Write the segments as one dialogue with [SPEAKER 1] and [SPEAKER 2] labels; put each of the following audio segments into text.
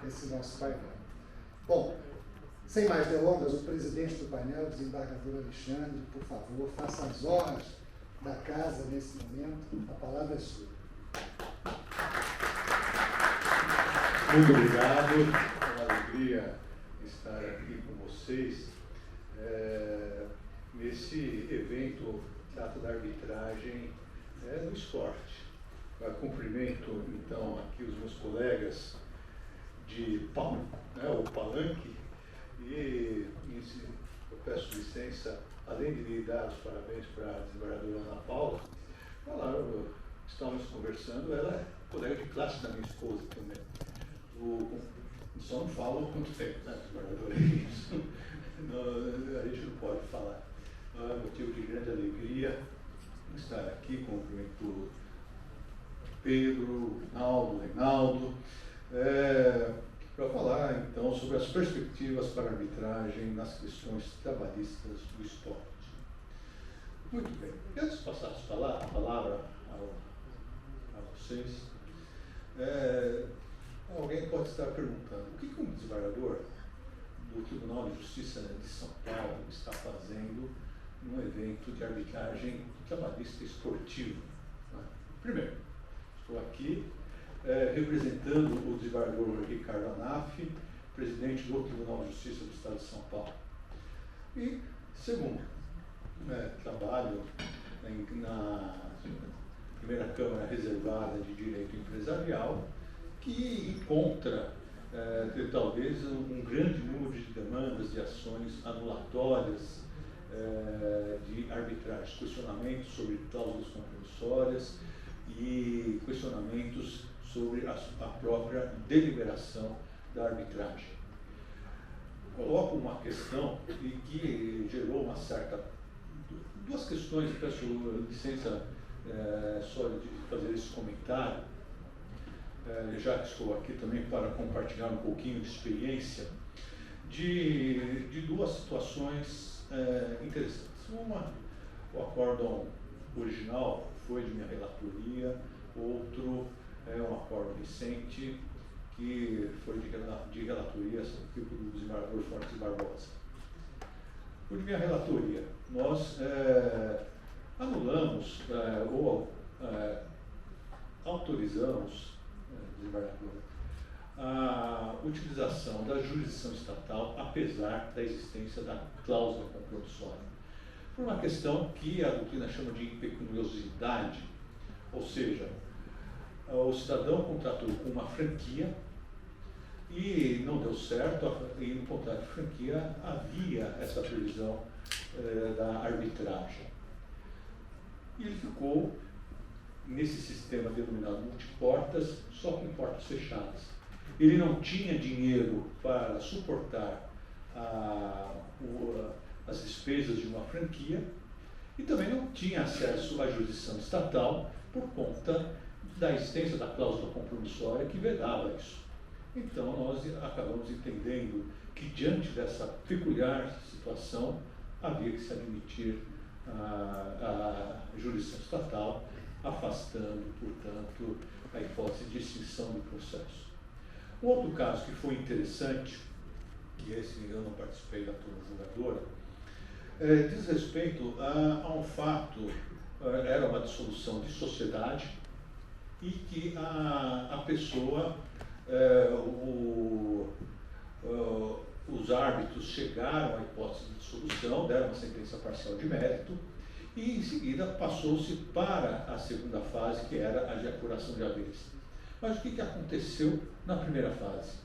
[SPEAKER 1] esse nosso painel. Bom, sem mais delongas, o presidente do painel, desembargador Alexandre, por favor, faça as honras da casa nesse momento. A palavra é sua.
[SPEAKER 2] Muito obrigado. É uma alegria estar aqui com vocês nesse evento que trata da arbitragem no esporte. Eu cumprimento, então, aqui os meus colegas de palco, o palanque, e eu peço licença, além de lhe dar os parabéns para a desembargadora Ana Paula, estávamos conversando, ela é colega de classe da minha esposa também. Só não falo há quanto tempo, né, desembargadora? Isso a gente não pode falar. É motivo de grande alegria estar aqui, cumprimento Pedro, Reinaldo, para falar então sobre as perspectivas para a arbitragem nas questões trabalhistas do esporte. Muito bem, antes de passar a palavra a vocês, alguém pode estar perguntando o que um desembargador do Tribunal de Justiça de São Paulo está fazendo num evento de arbitragem trabalhista esportivo. Primeiro, estou aqui representando o desembargador Ricardo Anaf, presidente do Tribunal de Justiça do Estado de São Paulo. E, segundo, trabalho na primeira Câmara Reservada de Direito Empresarial, que encontra talvez um grande número de demandas, de ações anulatórias de arbitragem, questionamentos sobre cláusulas compromissórias e questionamentos sobre a própria deliberação da arbitragem. Coloco uma questão que gerou uma certa... Duas questões, peço licença só de fazer esse comentário, já que estou aqui também para compartilhar um pouquinho de experiência, de duas situações interessantes. Uma, o acórdão original foi de minha relatoria, outro é um acórdão recente que foi de relatoria do desembargador Fortes Barbosa. O de minha relatoria, nós anulamos ou autorizamos, desembargador, a utilização da jurisdição estatal, apesar da existência da cláusula compromissória, por uma questão que a doutrina chama de impecuniosidade, ou seja, o cidadão contratou com uma franquia e não deu certo, e no contrato de franquia havia essa previsão da arbitragem. E ele ficou nesse sistema denominado multiportas, só com portas fechadas. Ele não tinha dinheiro para suportar as despesas de uma franquia e também não tinha acesso à jurisdição estatal por conta da existência da cláusula compromissória que vedava isso. Então, nós acabamos entendendo que, diante dessa peculiar situação, havia que se admitir a jurisdição estatal, afastando, portanto, a hipótese de extinção do processo. Um outro caso que foi interessante, que esse eu não participei da turma julgadora, diz respeito a um fato, era uma dissolução de sociedade, e que a pessoa, os árbitros chegaram à hipótese de dissolução, deram uma sentença parcial de mérito, e em seguida passou-se para a segunda fase, que era a de apuração de haveres. Mas o que aconteceu na primeira fase?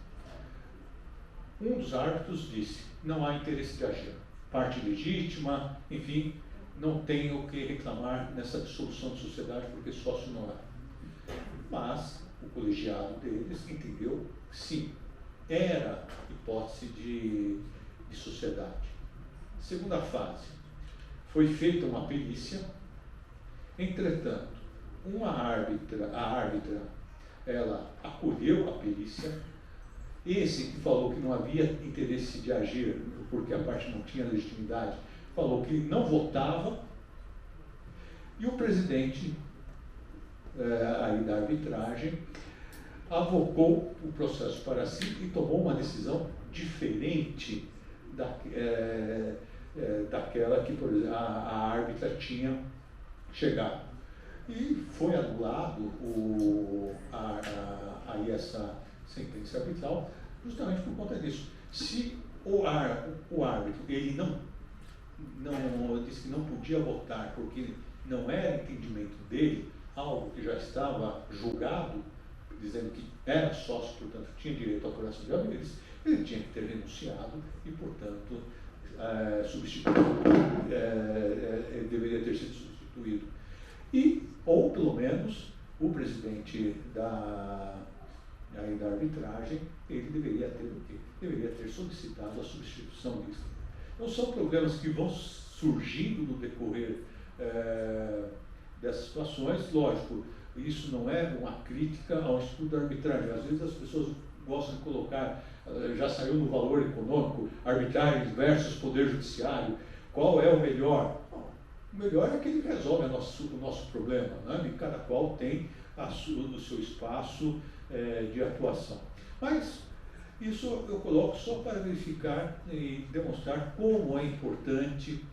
[SPEAKER 2] Um dos árbitros disse: não há interesse de agir, parte legítima, enfim, não tenho o que reclamar nessa dissolução de sociedade porque sócio não é. Mas o colegiado deles entendeu que sim, era hipótese de sociedade. Segunda fase, foi feita uma perícia, entretanto, a árbitra, ela acolheu a perícia, esse que falou que não havia interesse de agir, porque a parte não tinha legitimidade, falou que não votava, e o presidente aí da arbitragem avocou o processo para si e tomou uma decisão diferente daquela que, por exemplo, a árbitra tinha chegado. E foi anulado aí essa sentença arbitral justamente por conta disso. Se o árbitro ele não disse que não podia votar porque não era entendimento dele, algo que já estava julgado, dizendo que era sócio, portanto tinha direito ao coração de haveres, ele tinha que ter renunciado e, portanto, ele deveria ter sido substituído. Ou pelo menos o presidente da arbitragem, ele deveria ter o quê? Deveria ter solicitado a substituição disso. Então são problemas que vão surgindo no decorrer dessas situações. Lógico, isso não é uma crítica ao estudo da arbitragem. Às vezes as pessoas gostam de colocar, já saiu no Valor Econômico, arbitragem versus poder judiciário, qual é o melhor? Bom, o melhor é aquele que resolve o nosso problema, né? E cada qual tem o seu espaço de atuação. Mas isso eu coloco só para verificar e demonstrar como é importante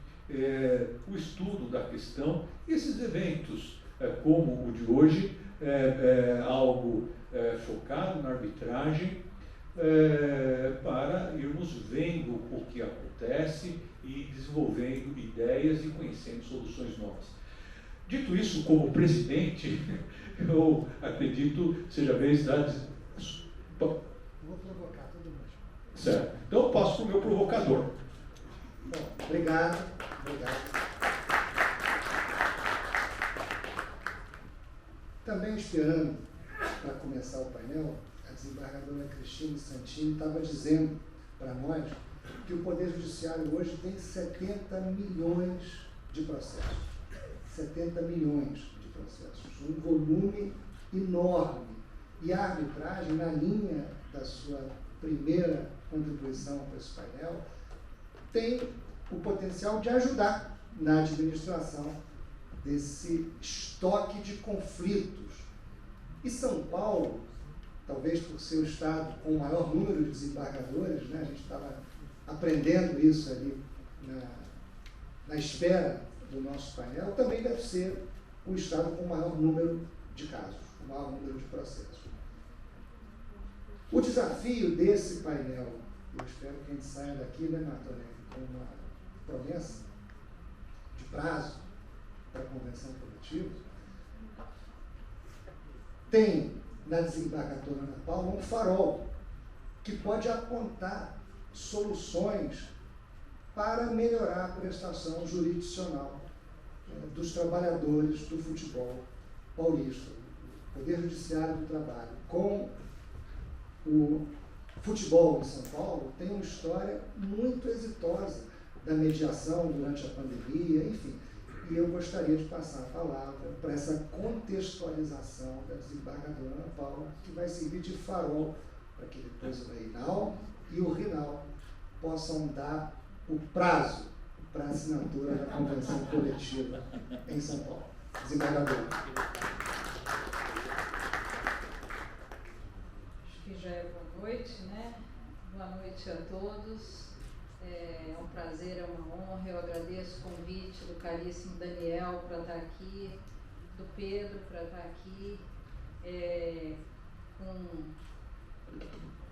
[SPEAKER 2] o estudo da questão. E esses eventos, como o de hoje, algo focado na arbitragem, para irmos vendo o que acontece e desenvolvendo ideias e conhecendo soluções novas. Dito isso, como presidente, eu acredito seja a vez da...
[SPEAKER 1] Vou provocar todo mundo.
[SPEAKER 2] Certo. Então eu passo para o meu provocador.
[SPEAKER 1] Bom, obrigado. Também esperando, para começar o painel, a desembargadora Cristina Santini estava dizendo para nós que o Poder Judiciário hoje tem 70 milhões de processos. 70 milhões de processos. Um volume enorme. E a arbitragem, na linha da sua primeira contribuição para esse painel, tem o potencial de ajudar na administração desse estoque de conflitos. E São Paulo, talvez por ser o estado com o maior número de desembargadores, né, a gente estava aprendendo isso ali na espera do nosso painel, também deve ser o estado com o maior número de casos, o maior número de processos. O desafio desse painel, eu espero que a gente saia daqui, né, Martorelli, com uma promessa de prazo para a convenção coletiva, tem na desembargadora Ana Paula um farol que pode apontar soluções para melhorar a prestação jurisdicional dos trabalhadores do futebol paulista. O Poder Judiciário do Trabalho com o futebol em São Paulo tem uma história muito exitosa da mediação durante a pandemia, enfim. E eu gostaria de passar a palavra para essa contextualização da desembargadora Ana Paula, que vai servir de farol para que depois o Reinaldo e o Rinaldo possam dar o prazo para a assinatura da convenção coletiva em São Paulo. Desembargadora.
[SPEAKER 3] Acho que já é boa noite, né? Boa noite a todos. É um prazer, é uma honra. Eu agradeço o convite do caríssimo Daniel para estar aqui, do Pedro para estar aqui,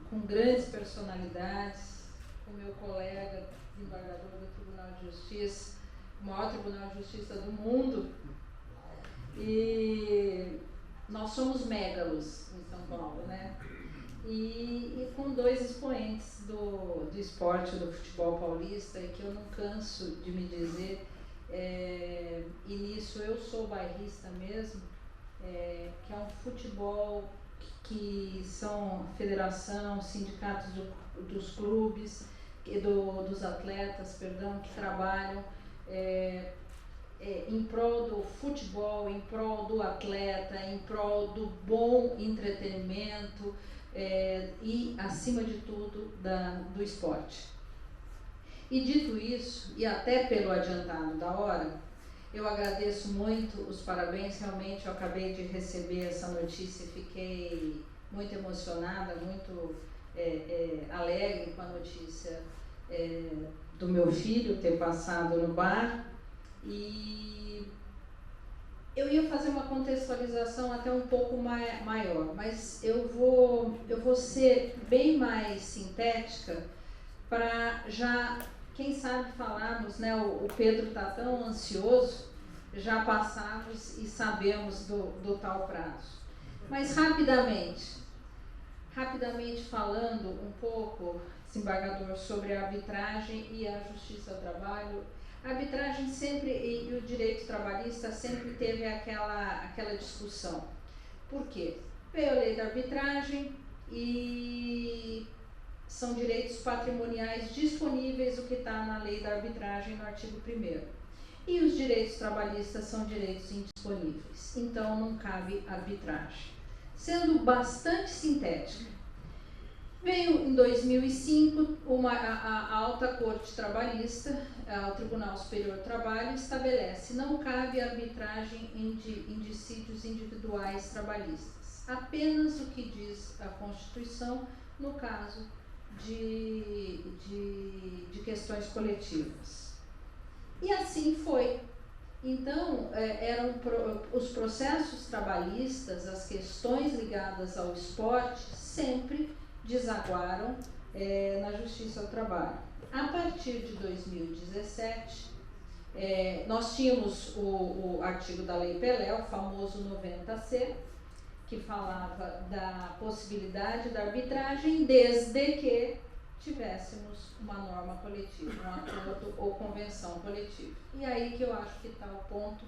[SPEAKER 3] com grandes personalidades, com meu colega, desembargador do Tribunal de Justiça, o maior Tribunal de Justiça do mundo. E nós somos mégalos em São Paulo, né? E com dois expoentes do esporte, do futebol paulista, e que eu não canso de me dizer, e nisso eu sou bairrista mesmo, que é um futebol que são federação, sindicatos dos clubes, dos atletas, perdão, que trabalham em prol do futebol, em prol do atleta, em prol do bom entretenimento, e, acima de tudo, do esporte. E dito isso, e até pelo adiantado da hora, eu agradeço muito os parabéns. Realmente eu acabei de receber essa notícia e fiquei muito emocionada, muito alegre com a notícia do meu filho ter passado no bar. E eu ia fazer uma contextualização até um pouco maior, mas eu vou ser bem mais sintética para já, quem sabe, falarmos, né? O Pedro está tão ansioso, já passamos e sabemos do tal prazo. Mas rapidamente falando um pouco, desembargador, sobre a arbitragem e a justiça do trabalho. A arbitragem sempre, e o direito trabalhista sempre teve aquela discussão. Por quê? Veio a lei da arbitragem e são direitos patrimoniais disponíveis, o que está na lei da arbitragem no artigo 1º. E os direitos trabalhistas são direitos indisponíveis, então não cabe arbitragem. Sendo bastante sintética, veio em 2005 a Alta Corte Trabalhista, o Tribunal Superior do Trabalho, estabelece: não cabe arbitragem em dissídios individuais trabalhistas, apenas o que diz a Constituição no caso de questões coletivas. E assim foi. Então, os processos trabalhistas, as questões ligadas ao esporte, sempre desaguaram na Justiça do Trabalho. A partir de 2017, nós tínhamos o artigo da Lei Pelé, o famoso 90C, que falava da possibilidade da arbitragem desde que tivéssemos uma norma coletiva, um acordo ou convenção coletiva. E aí que eu acho que está o ponto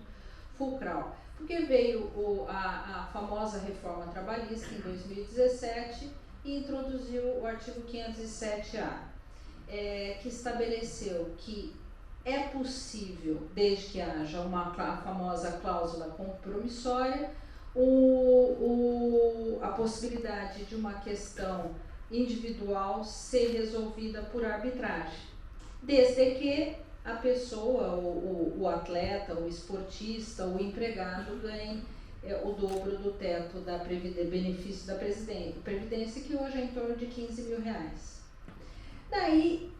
[SPEAKER 3] fulcral. Porque veio a famosa reforma trabalhista em 2017 e introduziu o artigo 507A, que estabeleceu que é possível, desde que haja a famosa cláusula compromissória, a possibilidade de uma questão individual ser resolvida por arbitragem, desde que a pessoa, o atleta, o esportista, o empregado ganhe o dobro do teto da benefício da Previdência, que hoje é em torno de R$15 mil. Daí,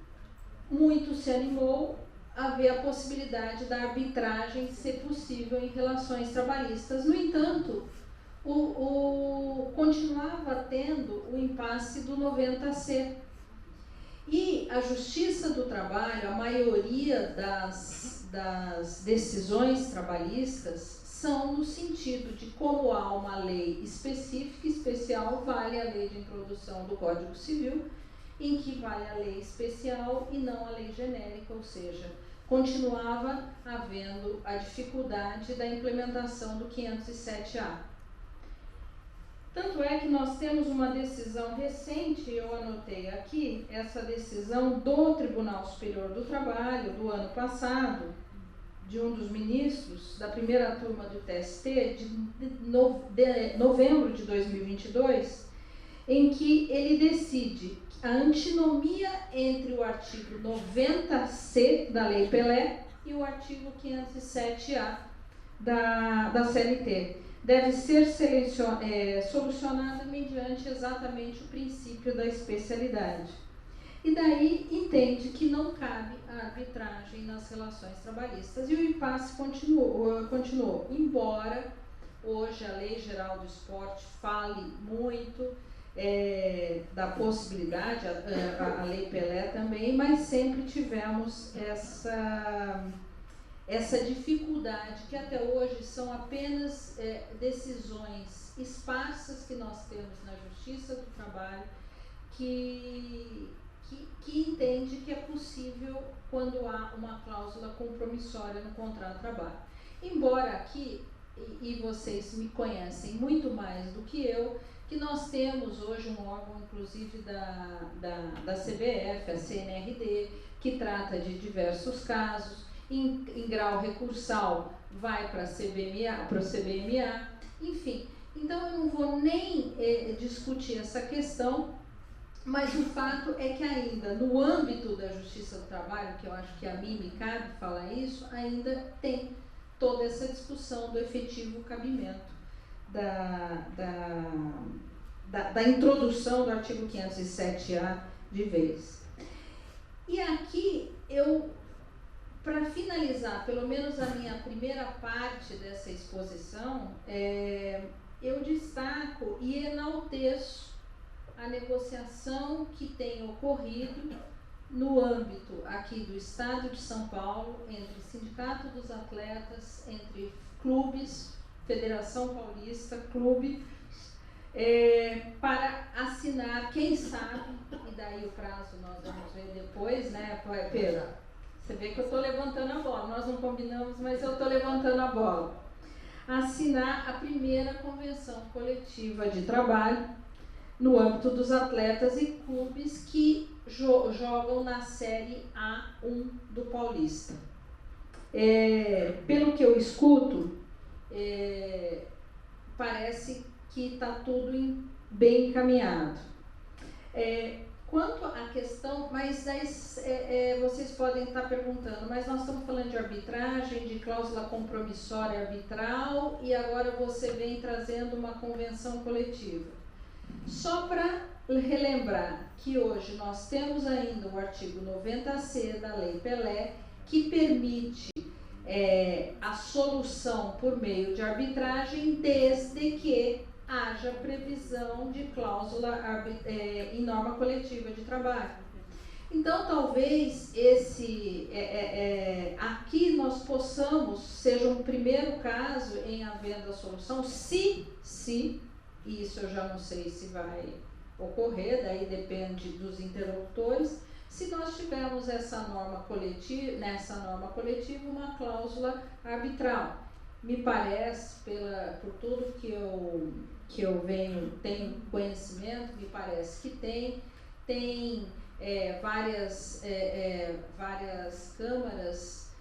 [SPEAKER 3] muito se animou a ver a possibilidade da arbitragem ser possível em relações trabalhistas. No entanto, continuava tendo o impasse do 90C. E a Justiça do Trabalho, a maioria das decisões trabalhistas são no sentido de, como há uma lei específica, especial, vale a lei de introdução do Código Civil, em que vale a lei especial e não a lei genérica, ou seja, continuava havendo a dificuldade da implementação do 507A. Tanto é que nós temos uma decisão recente, eu anotei aqui, essa decisão do Tribunal Superior do Trabalho, do ano passado, de um dos ministros da primeira turma do TST, de novembro de 2022, em que ele decide a antinomia entre o artigo 90C da Lei Pelé e o artigo 507A da CLT. Deve ser solucionada mediante exatamente o princípio da especialidade. E daí entende que não cabe a arbitragem nas relações trabalhistas. E o impasse continuou, embora hoje a Lei Geral do Esporte fale muito da possibilidade, a Lei Pelé também, mas sempre tivemos essa dificuldade, que até hoje são apenas decisões esparsas que nós temos na Justiça do Trabalho, que entende que é possível quando há uma cláusula compromissória no contrato de trabalho. Embora aqui, e vocês me conhecem muito mais do que eu, que nós temos hoje um órgão, inclusive da CBF, a CNRD, que trata de diversos casos, em grau recursal vai para o CBMA, enfim. Então eu não vou nem discutir essa questão, mas o fato é que ainda no âmbito da Justiça do Trabalho, que eu acho que a mim me cabe falar isso, ainda tem toda essa discussão do efetivo cabimento da introdução do artigo 507A de vez. E aqui para finalizar, pelo menos a minha primeira parte dessa exposição, eu destaco e enalteço a negociação que tem ocorrido no âmbito aqui do Estado de São Paulo, entre Sindicato dos Atletas, entre clubes, Federação Paulista, clube, para assinar, quem sabe, e daí o prazo nós vamos ver depois, né, Pedro? Você vê que eu estou levantando a bola, nós não combinamos, mas eu estou levantando a bola. Assinar a primeira convenção coletiva de trabalho no âmbito dos atletas e clubes que jogam na Série A1 do Paulista. Pelo que eu escuto, parece que está tudo bem encaminhado. Quanto à questão, mas vocês podem estar perguntando, mas nós estamos falando de arbitragem, de cláusula compromissória arbitral, e agora você vem trazendo uma convenção coletiva. Só para relembrar que hoje nós temos ainda o artigo 90C da Lei Pelé, que permite a solução por meio de arbitragem, desde que haja previsão de cláusula em norma coletiva de trabalho. Então, talvez aqui nós possamos, seja um primeiro caso em havendo a solução, se isso eu já não sei se vai ocorrer, daí depende dos interlocutores, se nós tivermos nessa norma coletiva uma cláusula arbitral. Me parece, por tudo que eu tenho conhecimento, me parece que tem várias câmaras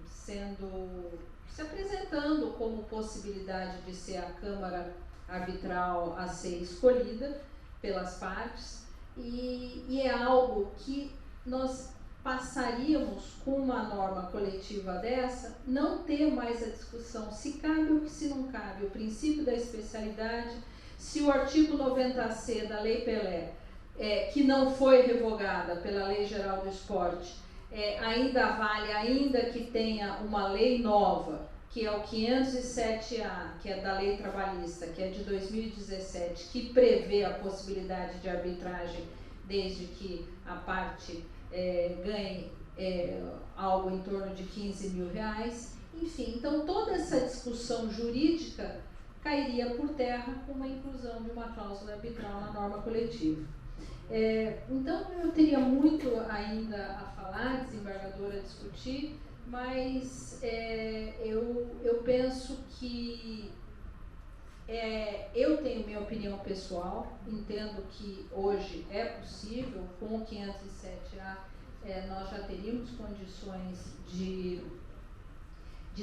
[SPEAKER 3] se apresentando como possibilidade de ser a Câmara Arbitral a ser escolhida pelas partes, e é algo que nós passaríamos com uma norma coletiva dessa, não ter mais a discussão se cabe ou se não cabe, o princípio da especialidade, se o artigo 90C da Lei Pelé, que não foi revogada pela Lei Geral do Esporte, ainda vale, ainda que tenha uma lei nova, que é o 507A, que é da Lei Trabalhista, que é de 2017, que prevê a possibilidade de arbitragem desde que a parte ganhe algo em torno de R$15 mil. Enfim, então toda essa discussão jurídica cairia por terra com a inclusão de uma cláusula arbitral na norma coletiva. Então eu teria muito ainda a falar, desembargadora, a discutir, mas eu penso que eu tenho minha opinião pessoal, entendo que hoje é possível, com o 507A nós já teríamos condições de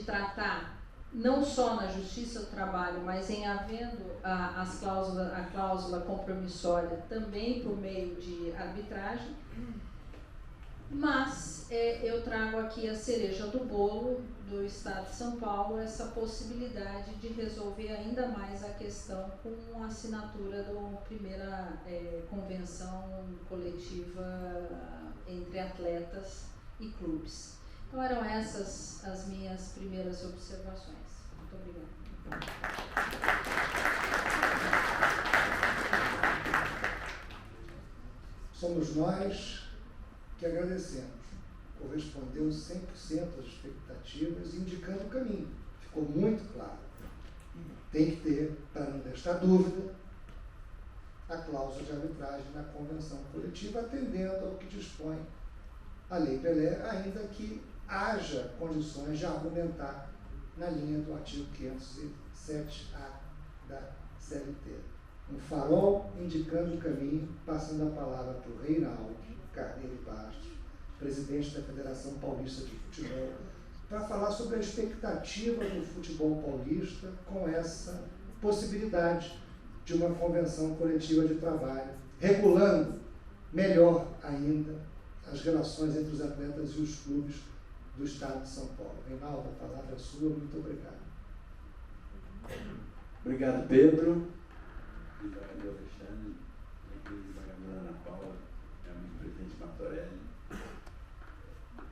[SPEAKER 3] tratar não só na Justiça do Trabalho, mas em havendo a cláusula compromissória também por meio de arbitragem. Mas eu trago aqui a cereja do bolo do Estado de São Paulo, essa possibilidade de resolver ainda mais a questão com a assinatura da primeira convenção coletiva entre atletas e clubes. Então eram essas as minhas primeiras observações. Muito obrigada.
[SPEAKER 1] Somos nós que agradecemos. Correspondeu 100% às expectativas, indicando o caminho. Ficou muito claro. Tem que ter, para não deixar dúvida, a cláusula de arbitragem na convenção coletiva, atendendo ao que dispõe a Lei Pelé, ainda que haja condições de argumentar na linha do artigo 507A da CLT. Um farol indicando o caminho, passando a palavra para o Reinaldo Carneiro Bastos, presidente da Federação Paulista de Futebol, para falar sobre a expectativa do futebol paulista com essa possibilidade de uma convenção coletiva de trabalho, regulando melhor ainda as relações entre os atletas e os clubes do Estado de São Paulo. Reinaldo, a palavra é sua, muito obrigado.
[SPEAKER 4] Obrigado, Pedro. desembargador Alexandre, desembargadora Ana Paula, meu amigo presidente Martorelli.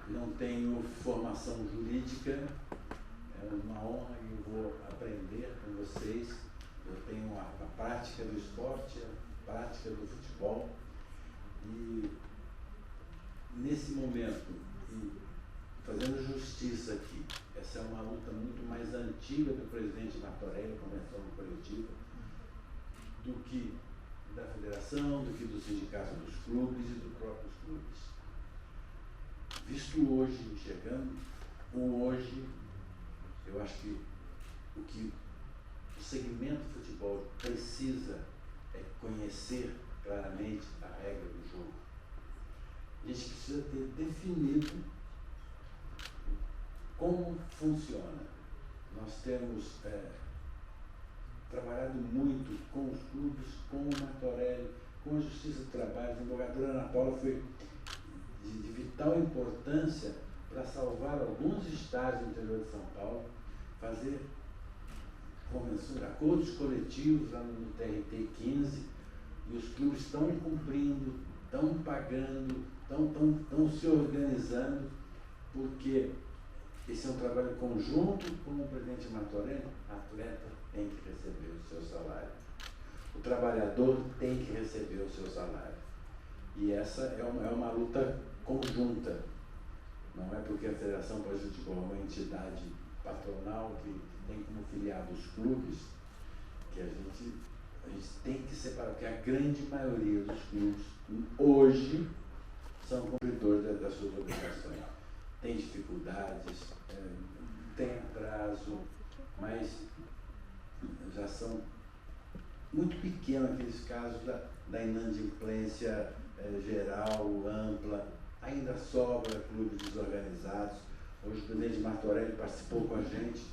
[SPEAKER 4] Não tenho formação jurídica, é uma honra e eu vou aprender com vocês. Eu tenho a prática do esporte, a prática do futebol, e nesse momento, e fazendo justiça aqui, essa é uma luta muito mais antiga do presidente Martorelli, convenção coletiva, do que da federação, do que do sindicato dos clubes e dos próprios clubes. Visto hoje, enxergando o hoje, eu acho que o segmento de futebol precisa conhecer claramente a regra do jogo. A gente precisa ter definido como funciona. Nós temos trabalhado muito com os clubes, com o Martorelli, com a Justiça do Trabalho. A advogada Ana Paula foi de vital importância para salvar alguns estádios do interior de São Paulo, fazer convenções, acordos coletivos lá no TRT 15, e os clubes estão cumprindo, estão pagando, estão se organizando, porque esse é um trabalho conjunto com o presidente Martorelli. O atleta tem que receber o seu salário, o trabalhador tem que receber o seu salário. E essa é uma luta conjunta. Não é porque a Federação Paulista de Futebol é uma entidade patronal que tem como filiado os clubes que a gente tem que separar, porque a grande maioria dos clubes hoje são cumpridores das suas obrigações. Tem dificuldades, tem atraso, mas já são muito pequenos aqueles casos da inadimplência geral, ampla. Ainda sobra clubes desorganizados. Hoje o presidente Martorelli participou com a gente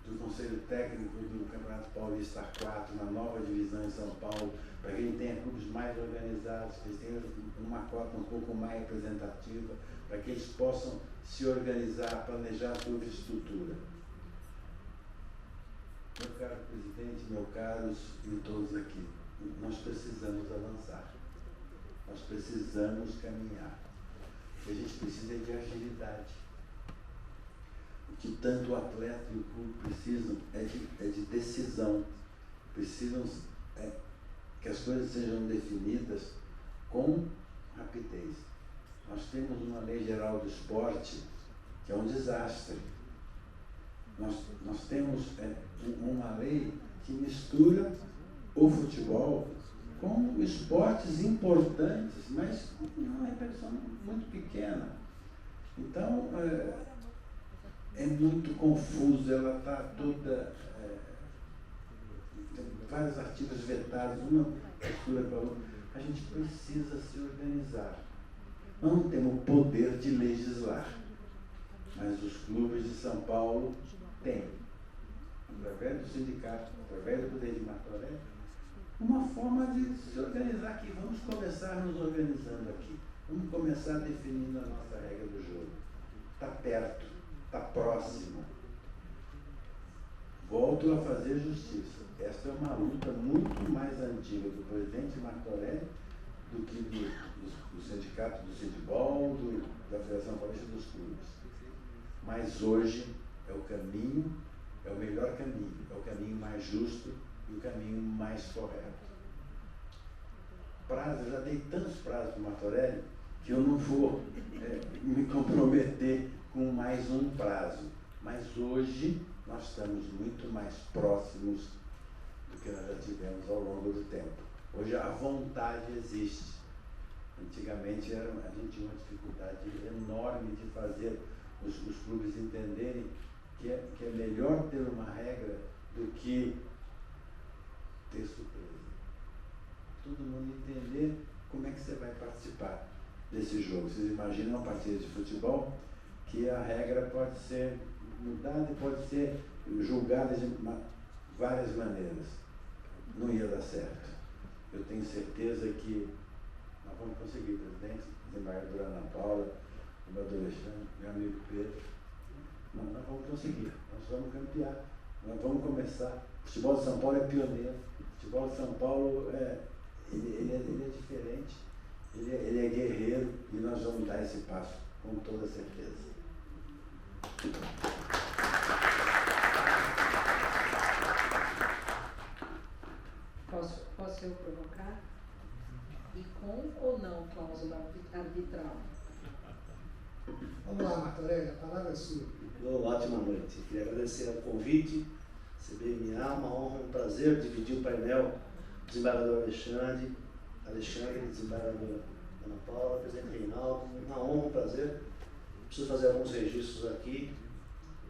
[SPEAKER 4] do Conselho Técnico do Campeonato Paulista A4, na nova divisão em São Paulo, para que ele tenha clubes mais organizados, que eles tenham uma cota um pouco mais representativa, para que eles possam se organizar, planejar a sua infraestrutura. Meu caro presidente, meus caros e todos aqui, nós precisamos avançar, nós precisamos caminhar. A gente precisa de agilidade. O que tanto o atleta e o clube precisam é de decisão. Precisam que as coisas sejam definidas com rapidez. Nós temos uma lei geral do esporte que é um desastre. Nós temos uma lei que mistura o futebol com esportes importantes, mas com uma repercussão muito pequena. Então, é muito confuso, ela está toda... tem vários artigos vetados, uma mistura com a outra. A gente precisa se organizar. Não temos o poder de legislar, mas os clubes de São Paulo têm, através do sindicato, através do poder de Martorelli, uma forma de se organizar aqui. Vamos começar nos organizando aqui. Vamos começar definindo a nossa regra do jogo. Está perto, está próximo. Volto a fazer justiça. Essa é uma luta muito mais antiga do presidente Martorelli do que do sindicato do futebol, da Federação Paulista dos Clubes. Mas hoje é o caminho, é o melhor caminho, é o caminho mais justo e o caminho mais correto. Prazo, eu já dei tantos prazos para o Martorelli que eu não vou me comprometer com mais um prazo. Mas hoje nós estamos muito mais próximos do que nós já tivemos ao longo do tempo. Hoje a vontade existe. Antigamente a gente tinha uma dificuldade enorme de fazer os clubes entenderem que é melhor ter uma regra do que ter surpresa. Todo mundo entender como é que você vai participar desse jogo. Vocês imaginam uma partida de futebol que a regra pode ser mudada e pode ser julgada de várias maneiras. Não ia dar certo. Eu tenho certeza que nós vamos conseguir, presidente, desembargadora Ana Paula, meu Alexandre, meu amigo Pedro. Nós vamos conseguir, nós vamos campear, nós vamos começar. O futebol de São Paulo é pioneiro. futebol de São Paulo ele é diferente, ele é guerreiro e nós vamos dar esse passo com toda certeza.
[SPEAKER 3] Posso eu provocar? E com ou não cláusula arbitral?
[SPEAKER 1] Vamos lá, Martorelli, a palavra é sua.
[SPEAKER 5] Ótima noite. Queria agradecer o convite, CBMA, uma honra, um prazer dividir o painel desembargador Alexandre, desembargador Ana Paula, presidente Reinaldo, uma honra, um prazer. Preciso fazer alguns registros aqui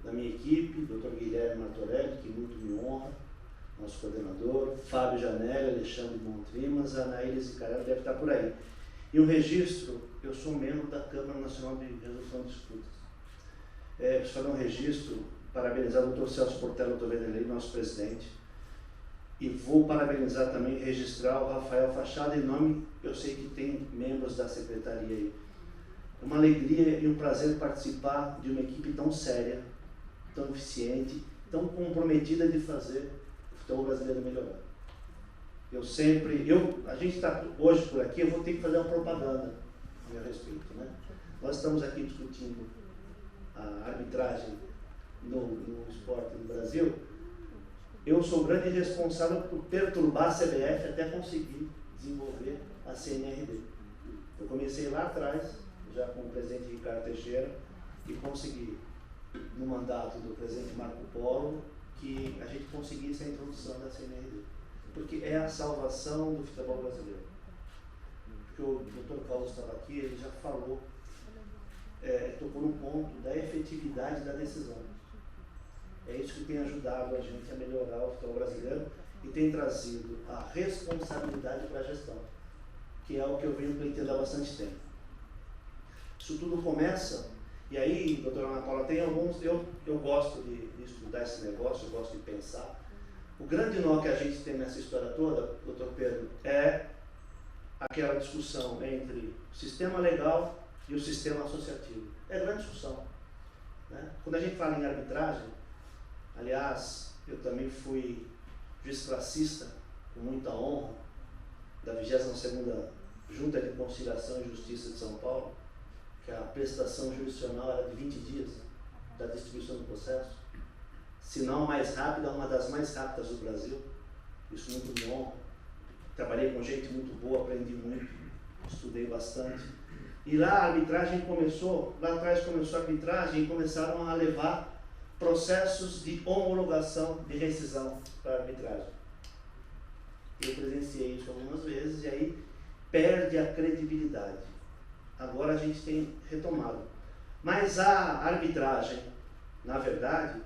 [SPEAKER 5] da minha equipe, Dr. Guilherme Martorelli, que muito me honra, nosso coordenador, Fábio Janelli, Alexandre Montrimas, Anaílis Icarelli deve estar por aí. E um registro, eu sou membro da Câmara Nacional de Resolução de Disputas. Preciso fazer um registro, parabenizar o Dr. Celso Portela Tovedelli, nosso presidente, e vou parabenizar também, registrar o Rafael Fachada, em nome, eu sei que tem membros da secretaria aí. Uma alegria e um prazer participar de uma equipe tão séria, tão eficiente, tão comprometida de fazer o futebol brasileiro melhorar. A gente está hoje por aqui, eu vou ter que fazer uma propaganda a meu respeito, né? Nós estamos aqui discutindo a arbitragem no esporte no Brasil. Eu sou o grande responsável por perturbar a CBF até conseguir desenvolver a CNRD. Eu comecei lá atrás, já com o presidente Ricardo Teixeira, e consegui, no mandato do presidente Marco Polo, que a gente conseguisse a introdução da CNRD. Porque é a salvação do futebol brasileiro. Porque o Dr. Carlos estava aqui, ele já falou, tocou no ponto da efetividade da decisão. É isso que tem ajudado a gente a melhorar o futebol brasileiro e tem trazido a responsabilidade para a gestão, que é o que eu venho pleiteando há bastante tempo. Isso tudo começa, e aí, doutora Ana Paula, tem alguns, eu gosto de estudar esse negócio, eu gosto de pensar. O grande nó que a gente tem nessa história toda, doutor Pedro, é aquela discussão entre o sistema legal e o sistema associativo. É grande discussão, né? Quando a gente fala em arbitragem, aliás, eu também fui juiz-classista, com muita honra, da 22ª Junta de Conciliação e Justiça de São Paulo, que a prestação jurisdicional era de 20 dias, da distribuição do processo. Se não a mais rápida, uma das mais rápidas do Brasil. Isso muito me honra. Trabalhei com gente muito boa, aprendi muito, estudei bastante. E lá a arbitragem começou, lá atrás começou a arbitragem e começaram a levar processos de homologação, de rescisão para a arbitragem. Eu presenciei isso algumas vezes e aí perde a credibilidade. Agora a gente tem retomado. Mas a arbitragem, na verdade,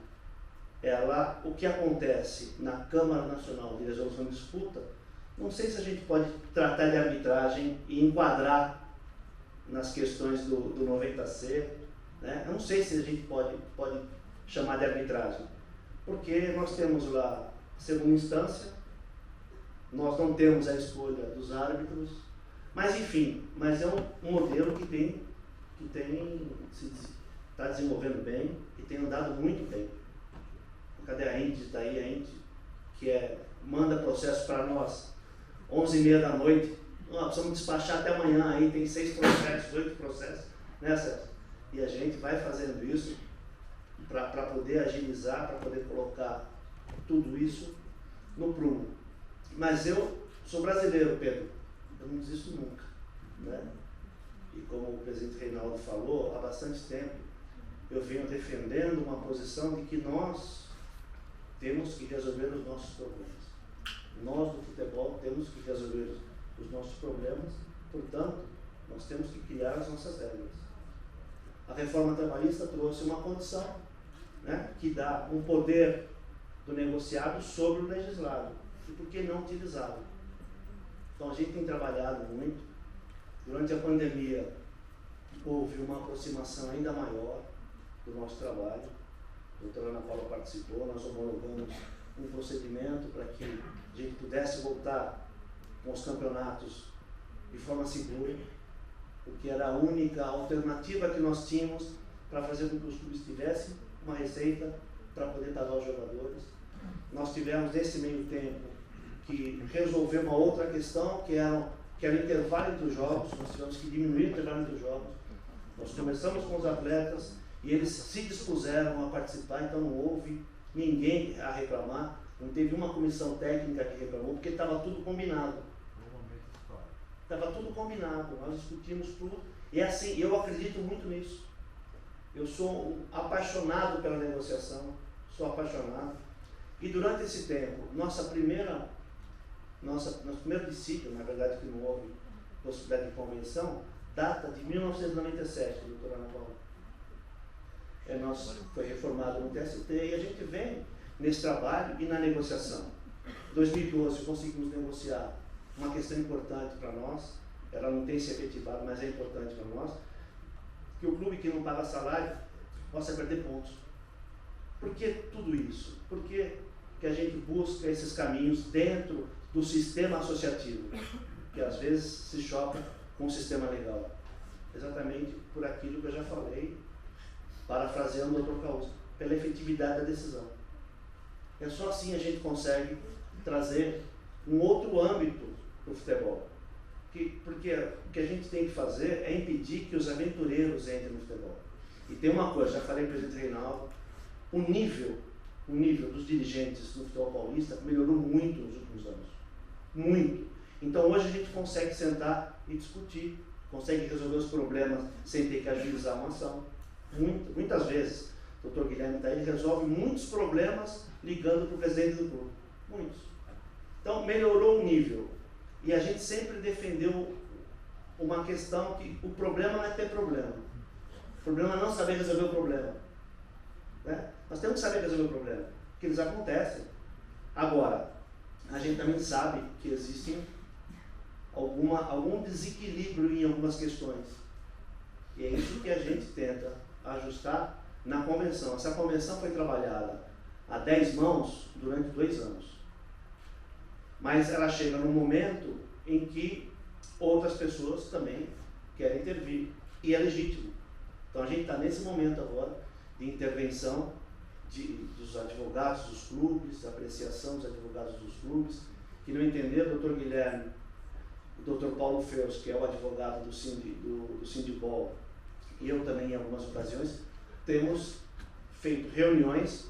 [SPEAKER 5] o que acontece na Câmara Nacional de Resolução de Disputa, não sei se a gente pode tratar de arbitragem e enquadrar nas questões do 90C, né? Eu não sei se a gente pode chamar de arbitragem, porque nós temos lá a segunda instância, nós não temos a escolha dos árbitros, mas enfim, mas é um modelo que está desenvolvendo bem e tem andado muito bem. Cadê a Indy? Está aí a Indy, que manda processo para nós, 11h30 da noite, precisamos despachar até amanhã, aí tem 6 processos, 8 processos, né, Sérgio? E a gente vai fazendo isso para poder agilizar, para poder colocar tudo isso no prumo. Mas eu sou brasileiro, Pedro, eu não desisto nunca, né? E como o presidente Reinaldo falou, há bastante tempo eu venho defendendo uma posição de que nós temos que resolver os nossos problemas. Nós do futebol temos que resolver os nossos problemas, portanto, nós temos que criar as nossas regras. A reforma trabalhista trouxe uma condição, né, que dá um poder do negociado sobre o legislado. E por que não utilizá-lo? Então a gente tem trabalhado muito. Durante a pandemia houve uma aproximação ainda maior do nosso trabalho. A doutora Ana Paula participou, nós homologamos um procedimento para que a gente pudesse voltar com os campeonatos de forma segura, porque era a única alternativa que nós tínhamos para fazer com que os clubes tivessem uma receita para poder pagar os jogadores. Nós tivemos nesse meio tempo que resolver uma outra questão, que era o intervalo entre os jogos. Nós tivemos que diminuir o intervalo entre os jogos. Nós começamos com os atletas e eles se dispuseram a participar, então não houve ninguém a reclamar, não teve uma comissão técnica que reclamou, porque estava tudo combinado. Estava tudo combinado, nós discutimos tudo. E assim, eu acredito muito nisso. Eu sou apaixonado pela negociação, sou apaixonado. E durante esse tempo, nosso primeiro dissídio, na verdade que não houve possibilidade de convenção, data de 1997, doutora Ana Paula. Foi reformado no TST e a gente vem nesse trabalho e na negociação. Em 2012 conseguimos negociar uma questão importante para nós, ela não tem se efetivado, mas é importante para nós, que o clube que não paga salário possa perder pontos. Por que tudo isso? Por que a gente busca esses caminhos dentro do sistema associativo, que às vezes se choca com o sistema legal? Exatamente por aquilo que eu já falei, parafraseando o Dr. Causo, pela efetividade da decisão. É só assim a gente consegue trazer um outro âmbito para o futebol. Porque o que a gente tem que fazer é impedir que os aventureiros entrem no futebol. E tem uma coisa, já falei para o presidente Reinaldo, o nível dos dirigentes no futebol paulista melhorou muito nos últimos anos. Muito. Então hoje a gente consegue sentar e discutir, consegue resolver os problemas sem ter que ajuizar uma ação. Muitas vezes, o Dr. Guilherme está aí, ele resolve muitos problemas ligando para o presidente do clube. Muitos. Então melhorou o nível. E a gente sempre defendeu uma questão que o problema não é ter problema. O problema é não saber resolver o problema. Né? Nós temos que saber resolver o problema, porque eles acontecem. Agora, a gente também sabe que existe algum desequilíbrio em algumas questões. E é isso que a gente tenta ajustar na convenção. Essa convenção foi trabalhada a 10 mãos durante 2 anos. Mas ela chega num momento em que outras pessoas também querem intervir. E é legítimo. Então a gente está nesse momento agora de intervenção dos advogados dos clubes, apreciação dos advogados dos clubes, que não entenderam, o doutor Guilherme, o doutor Paulo Feus, que é o advogado do Sindibol, e eu também em algumas ocasiões, temos feito reuniões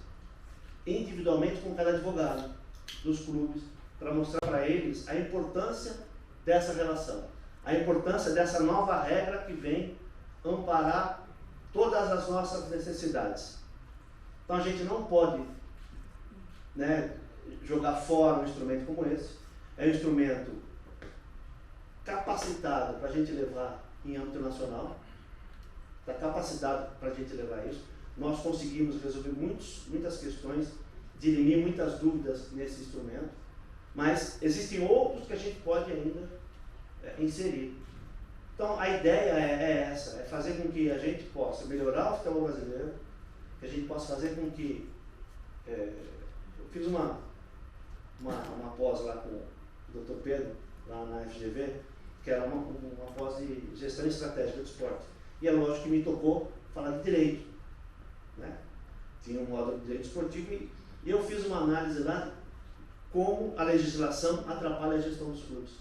[SPEAKER 5] individualmente com cada advogado dos clubes, para mostrar para eles a importância dessa relação, a importância dessa nova regra que vem amparar todas as nossas necessidades. Então a gente não pode, né, jogar fora um instrumento como esse. É um instrumento capacitado para a gente levar em âmbito nacional, está capacitado para a gente levar isso. Nós conseguimos resolver muitas questões, dirimir muitas dúvidas nesse instrumento. Mas existem outros que a gente pode ainda inserir. Então a ideia é essa, é fazer com que a gente possa melhorar o futebol brasileiro, que a gente possa fazer com que... eu fiz uma pós lá com o Dr. Pedro, lá na FGV, que era uma pós de gestão estratégica do esporte. E é lógico que me tocou falar de direito. Né? Tinha um módulo de direito esportivo e eu fiz uma análise lá como a legislação atrapalha a gestão dos clubes.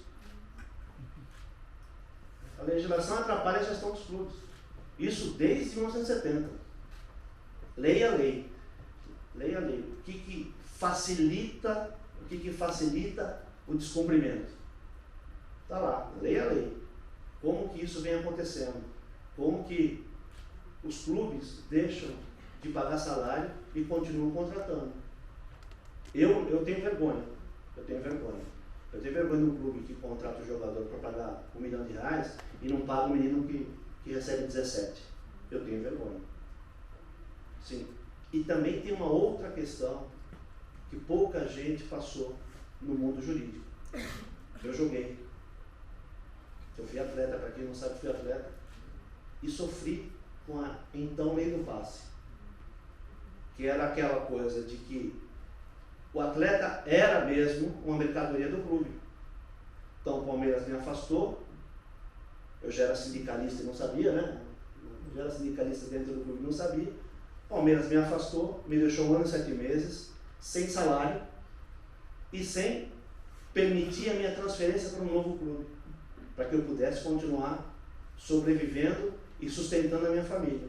[SPEAKER 5] A legislação atrapalha a gestão dos clubes. Isso desde 1970. Leia a lei. Leia a lei. O que facilita o descumprimento? Está lá, leia a lei. Como que isso vem acontecendo? Como que os clubes deixam de pagar salário e continuam contratando? Eu tenho vergonha. Eu tenho vergonha de um clube que contrata o jogador para pagar R$1 milhão e não paga o menino que recebe 17. Eu tenho vergonha. Sim. E também tem uma outra questão que pouca gente passou no mundo jurídico. Eu joguei. Eu fui atleta, para quem não sabe, fui atleta. E sofri com a então lei do passe. Que era aquela coisa de que o atleta era mesmo uma mercadoria do clube. Então o Palmeiras me afastou, eu já era sindicalista e não sabia, né? Eu já era sindicalista dentro do clube e não sabia. O Palmeiras me afastou, me deixou 1 ano e 7 meses, sem salário e sem permitir a minha transferência para um novo clube, para que eu pudesse continuar sobrevivendo e sustentando a minha família.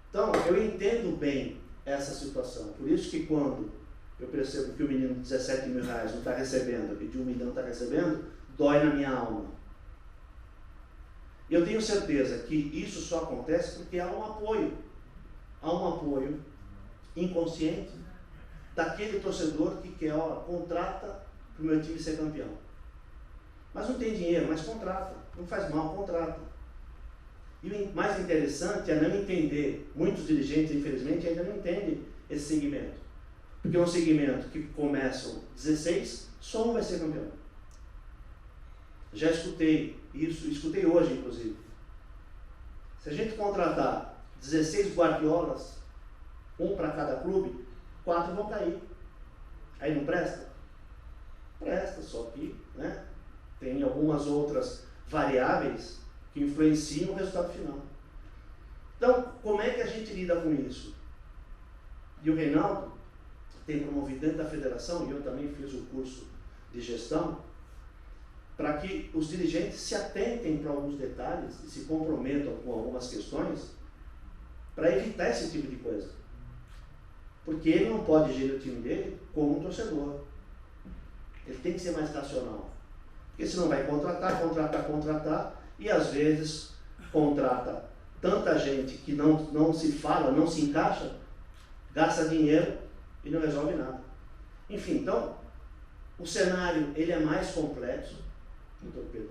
[SPEAKER 5] Então, eu entendo bem essa situação. Por isso que quando eu percebo que o menino de 17 mil reais não está recebendo e de 1 milhão está recebendo, dói na minha alma. Eu tenho certeza que isso só acontece porque há um apoio. Há um apoio inconsciente daquele torcedor que quer, contrata para o meu time ser campeão. Mas não tem dinheiro, mas contrata. Não faz mal, contrata. E o mais interessante é não entender, muitos dirigentes, infelizmente, ainda não entendem esse segmento. Porque é um segmento que começam 16, só um vai ser campeão. Já escutei isso, escutei hoje, inclusive. Se a gente contratar 16 guardiolas, um para cada clube, 4 vão cair. Aí não presta? Presta, só que, né, tem algumas outras variáveis que influenciam o resultado final. Então, como é que a gente lida com isso? E o Reinaldo tem promovido dentro da federação, e eu também fiz o curso de gestão, para que os dirigentes se atentem para alguns detalhes e se comprometam com algumas questões para evitar esse tipo de coisa. Porque ele não pode gerir o time dele como um torcedor. Ele tem que ser mais racional. Porque senão vai contratar, e às vezes contrata tanta gente que não se fala, não se encaixa, gasta dinheiro e não resolve nada. Enfim, então, o cenário ele é mais complexo,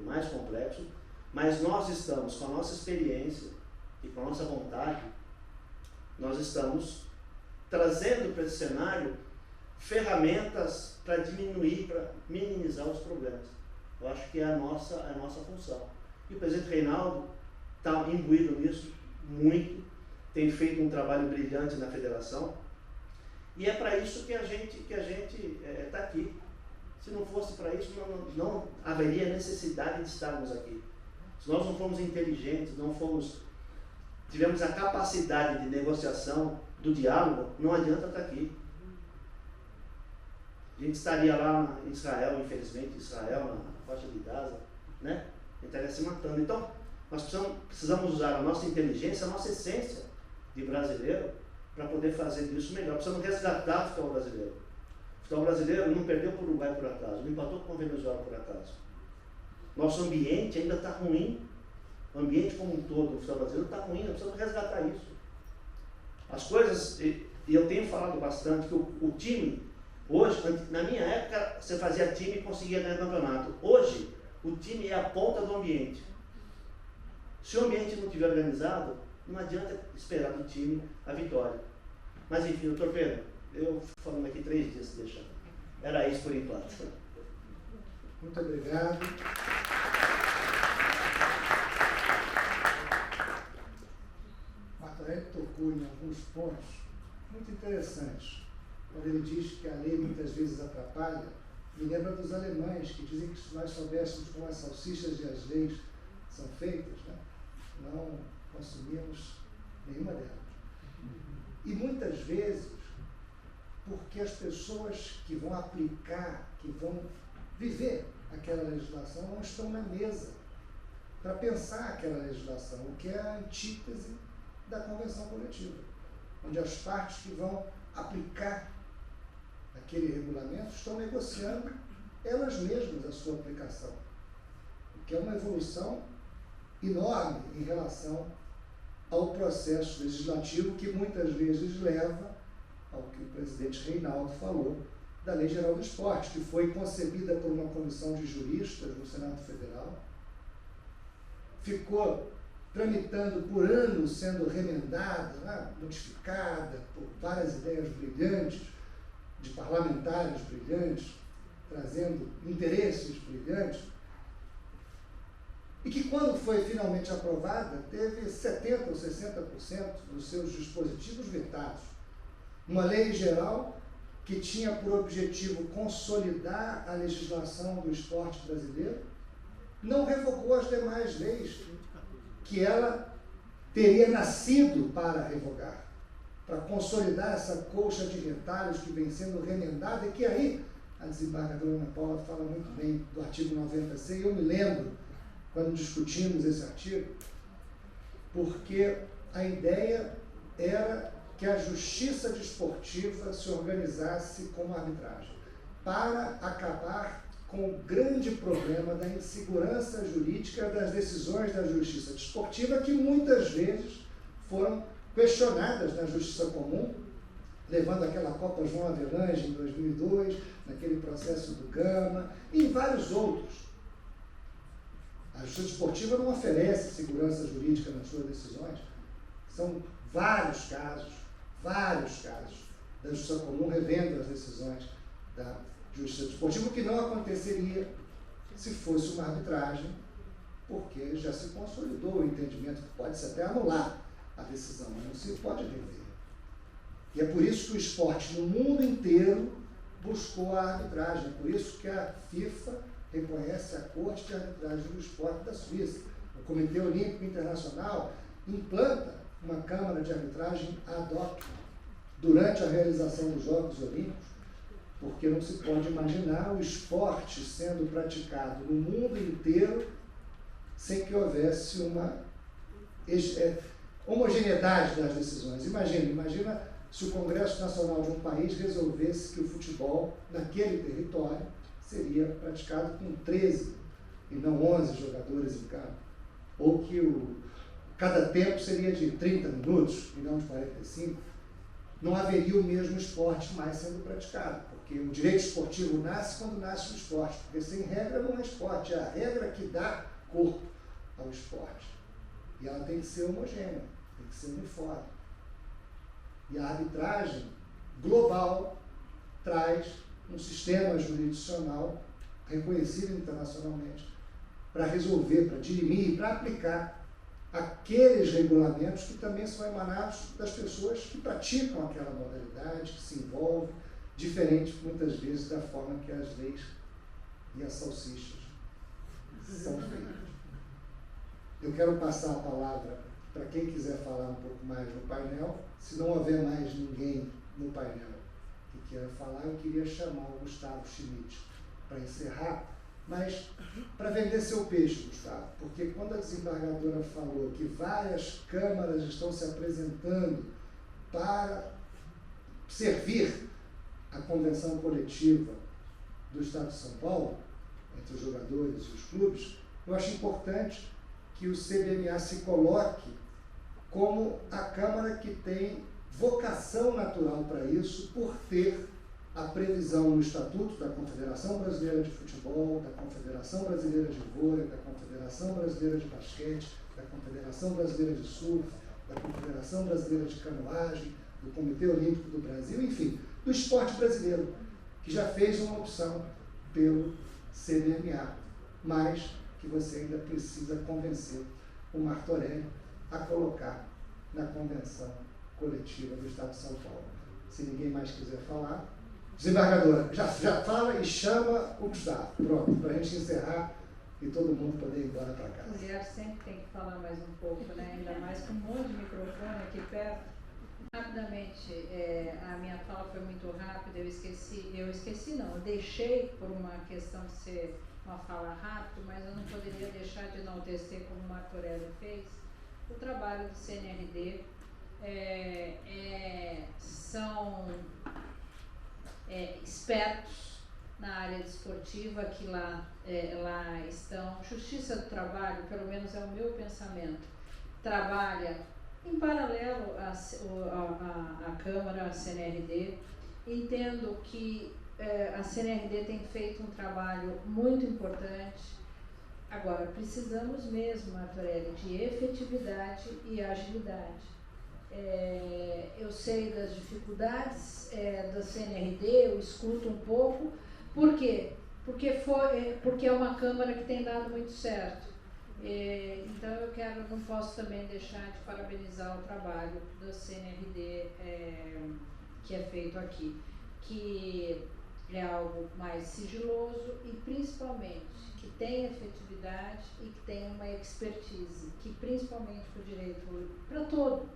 [SPEAKER 5] mais complexo, mas nós estamos com a nossa experiência e com a nossa vontade, nós estamos trazendo para esse cenário ferramentas para diminuir, para minimizar os problemas. Eu acho que é a nossa função. E o presidente Reinaldo está imbuído nisso muito, tem feito um trabalho brilhante na federação, e é para isso que a gente está aqui. Se não fosse para isso, não haveria necessidade de estarmos aqui. Se nós não formos inteligentes, tivemos a capacidade de negociação, do diálogo, não adianta estar aqui. A gente estaria lá em Israel, infelizmente, na faixa de Gaza, né? A gente estaria se matando. Então, nós precisamos usar a nossa inteligência, a nossa essência de brasileiro, para poder fazer disso melhor. Precisamos resgatar o futebol brasileiro. O futebol brasileiro não perdeu para o Uruguai por acaso, não empatou com a Venezuela por acaso. Nosso ambiente ainda está ruim. O ambiente como um todo do futebol brasileiro está ruim, nós precisamos resgatar isso. As coisas, e eu tenho falado bastante, que o time, hoje, na minha época, você fazia time e conseguia ganhar campeonato. Hoje, o time é a ponta do ambiente. Se o ambiente não estiver organizado, não adianta esperar do time a vitória. Mas enfim, doutor Pedro, eu falando aqui 3 dias, deixa. Era isso por enquanto.
[SPEAKER 1] Muito obrigado. Martorelli tocou em alguns pontos muito interessantes. Quando ele diz que a lei muitas vezes atrapalha, me lembra dos alemães que dizem que se nós soubéssemos como as salsichas e as leis são feitas, né, não consumíamos nenhuma delas. E muitas vezes, porque as pessoas que vão aplicar, que vão viver aquela legislação, não estão na mesa para pensar aquela legislação, o que é a antítese da convenção coletiva, onde as partes que vão aplicar aquele regulamento estão negociando elas mesmas a sua aplicação, o que é uma evolução enorme em relação ao processo legislativo que muitas vezes leva ao que o presidente Reinaldo falou da Lei Geral do Esporte, que foi concebida por uma comissão de juristas no Senado Federal, ficou tramitando por anos, sendo remendada, né, modificada por várias ideias brilhantes, de parlamentares brilhantes, trazendo interesses brilhantes, e que quando foi finalmente aprovada, teve 70% ou 60% dos seus dispositivos vetados. Uma lei geral que tinha por objetivo consolidar a legislação do esporte brasileiro, não revogou as demais leis que ela teria nascido para revogar, para consolidar essa colcha de retalhos que vem sendo remendada e que aí a desembargadora Ana Paula fala muito bem do artigo 90C, e eu me lembro, quando discutimos esse artigo, porque a ideia era que a justiça desportiva se organizasse como arbitragem, para acabar com o grande problema da insegurança jurídica das decisões da justiça desportiva, que muitas vezes foram questionadas na justiça comum, levando aquela Copa João Avelange em 2002, naquele processo do Gama, e em vários outros. A justiça desportiva não oferece segurança jurídica nas suas decisões. São vários casos da justiça comum revendo as decisões da justiça desportiva, o que não aconteceria se fosse uma arbitragem, porque já se consolidou o entendimento que pode-se até anular a decisão, mas não se pode rever. E é por isso que o esporte no mundo inteiro buscou a arbitragem, é por isso que a FIFA reconhece a Corte de Arbitragem do Esporte da Suíça. O Comitê Olímpico Internacional implanta uma Câmara de Arbitragem ad hoc durante a realização dos Jogos Olímpicos, porque não se pode imaginar o esporte sendo praticado no mundo inteiro sem que houvesse uma homogeneidade das decisões. Imagina se o Congresso Nacional de um país resolvesse que o futebol naquele território seria praticado com 13 e não 11 jogadores em campo, ou que cada tempo seria de 30 minutos e não de 45, não haveria o mesmo esporte mais sendo praticado, porque o direito esportivo nasce quando nasce o esporte, porque sem regra não é esporte, é a regra que dá corpo ao esporte. E ela tem que ser homogênea, tem que ser uniforme. E a arbitragem global traz um sistema jurisdicional reconhecido internacionalmente para resolver, para dirimir, para aplicar aqueles regulamentos que também são emanados das pessoas que praticam aquela modalidade, que se envolvem, diferente muitas vezes da forma que as leis e as salsichas são feitas. Eu quero passar a palavra para quem quiser falar um pouco mais no painel. Se não houver mais ninguém no painel que queira falar, eu queria chamar o Gustavo Schmidt para encerrar, mas para vender seu peixe, Gustavo, porque quando a desembargadora falou que várias câmaras estão se apresentando para servir a convenção coletiva do Estado de São Paulo, entre os jogadores e os clubes, eu acho importante que o CBMA se coloque como a Câmara que tem vocação natural para isso, por ter a previsão no Estatuto da Confederação Brasileira de Futebol, da Confederação Brasileira de Vôlei, da Confederação Brasileira de Basquete, da Confederação Brasileira de Surf, da Confederação Brasileira de Canoagem, do Comitê Olímpico do Brasil, enfim, do esporte brasileiro, que já fez uma opção pelo CBMA, mas que você ainda precisa convencer o Martorelli a colocar na convenção coletiva do Estado de São Paulo. Se ninguém mais quiser falar, desembargadora, já fala e chama o Gustavo. Pronto, para a gente encerrar e todo mundo poder ir embora para casa.
[SPEAKER 3] Mulher sempre tem que falar mais um pouco, né? Ainda mais com um monte de microfone aqui perto. Rapidamente, a minha fala foi muito rápida, eu deixei por uma questão de ser uma fala rápida, mas eu não poderia deixar de enaltecer, como o Martorelli fez, o trabalho do CNRD. São expertos na área desportiva que lá estão. Justiça do Trabalho, pelo menos é o meu pensamento, trabalha em paralelo à Câmara, à CNRD. Entendo que a CNRD tem feito um trabalho muito importante. Agora, precisamos mesmo, Martorelli, de efetividade e agilidade. Eu sei das dificuldades da CNRD, eu escuto um pouco. Por quê? Porque é uma Câmara que tem dado muito certo. Então eu não posso também deixar de parabenizar o trabalho da CNRD que é feito aqui, que é algo mais sigiloso e principalmente que tem efetividade e que tem uma expertise, que principalmente para o direito,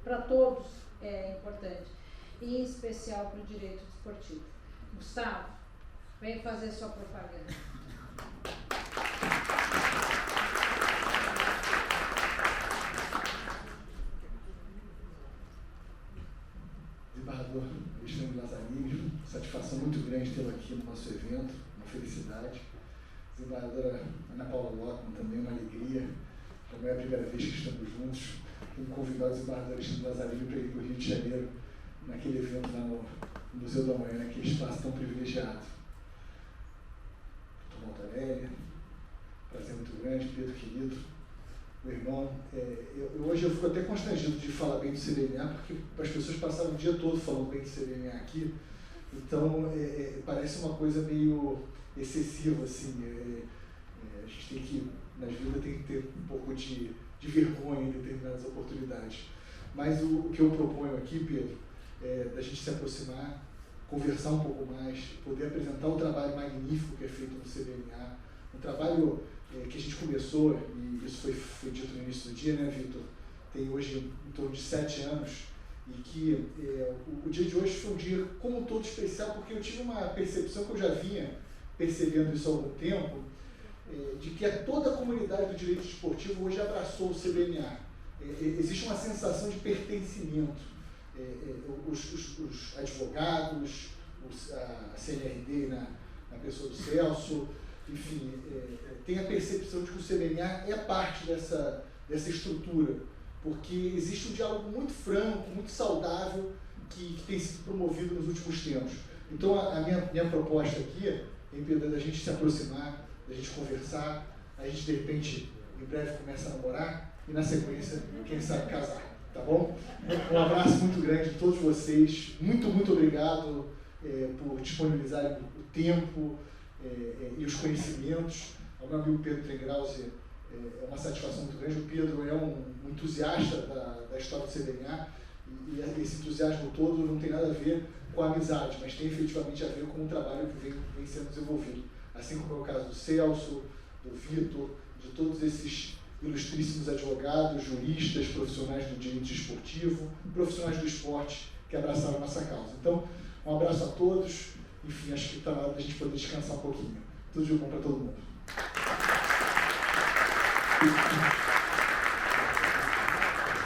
[SPEAKER 3] para todos é importante, e em especial para o direito desportivo. Gustavo, Vem fazer sua propaganda.
[SPEAKER 1] Desembargador Alexandre Lazzarini, satisfação muito grande tê-lo aqui no nosso evento, uma felicidade. Desembargadora Ana Paula Lockman, também uma alegria, como é a primeira vez que estamos juntos, como convidar o desembargador Alexandre Lazzarini para ir para o Rio de Janeiro, naquele evento lá no Museu da Manhã, naquele espaço tão privilegiado. Dr. Montanelli, prazer muito grande, Pedro querido, meu irmão. Hoje eu fico até constrangido de falar bem do CBMA, porque as pessoas passaram o dia todo falando bem do CBMA aqui, então parece uma coisa meio excessiva, assim. A gente tem que, na vida, tem que ter um pouco de vergonha em determinadas oportunidades. Mas o que eu proponho aqui, Pedro, é da gente se aproximar, conversar um pouco mais, poder apresentar o trabalho magnífico que é feito no CBMA, um trabalho que a gente começou, e isso foi dito no início do dia, né, Vitor? Tem hoje em torno de 7 anos, e que o dia de hoje foi um dia como um todo especial, porque eu tive uma percepção que eu já vinha percebendo isso há algum tempo, de que toda a comunidade do direito esportivo hoje abraçou o CBMA. Existe uma sensação de pertencimento. Os advogados, a CNRD na pessoa do Celso, enfim, tem a percepção de que o CBMA é parte dessa estrutura, porque existe um diálogo muito franco, muito saudável, que tem sido promovido nos últimos tempos. Então, a minha proposta aqui é da gente se aproximar, da gente conversar, a gente, de repente, em breve começa a namorar e, na sequência, quem sabe, casar. Tá bom? Um abraço muito grande a todos vocês. Muito, muito obrigado por disponibilizarem o tempo e os conhecimentos. Ao meu amigo Pedro Trengrause, é uma satisfação muito grande. O Pedro é um entusiasta da história do CBMA e esse entusiasmo todo não tem nada a ver com a amizade, mas tem efetivamente a ver com o trabalho que vem sendo desenvolvido. Assim como é o caso do Celso, do Vitor, de todos esses ilustríssimos advogados, juristas, profissionais do direito esportivo, profissionais do esporte que abraçaram a nossa causa. Então, um abraço a todos. Enfim, acho que está na hora da gente poder descansar um pouquinho. Tudo de bom para todo mundo.